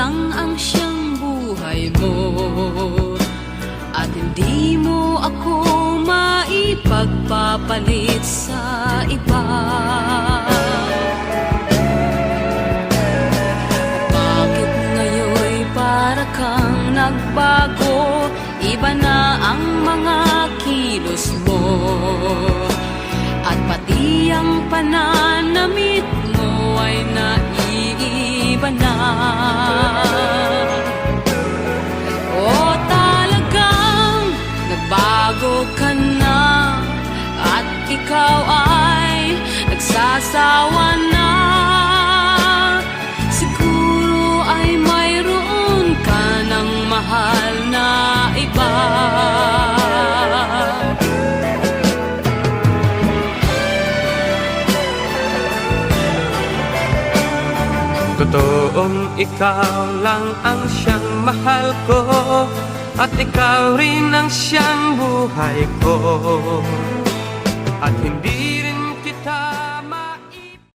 lang ang siyang buhay mo, at hindi mo ako maipagpapalit sa iba. Bakit ngayon'y para kang nagbago? Iba na ang mga kilos mo, at pati ang pananamit mo ay naiiba na. O talagang nagbago ka na, at ikaw ay nagsasawa na. Siguro ay mayroon ka ng mahal na iba. Totoong ikaw lang ang siyang mahal ko, at ikaw rin ang siyang buhay ko, at hindi rin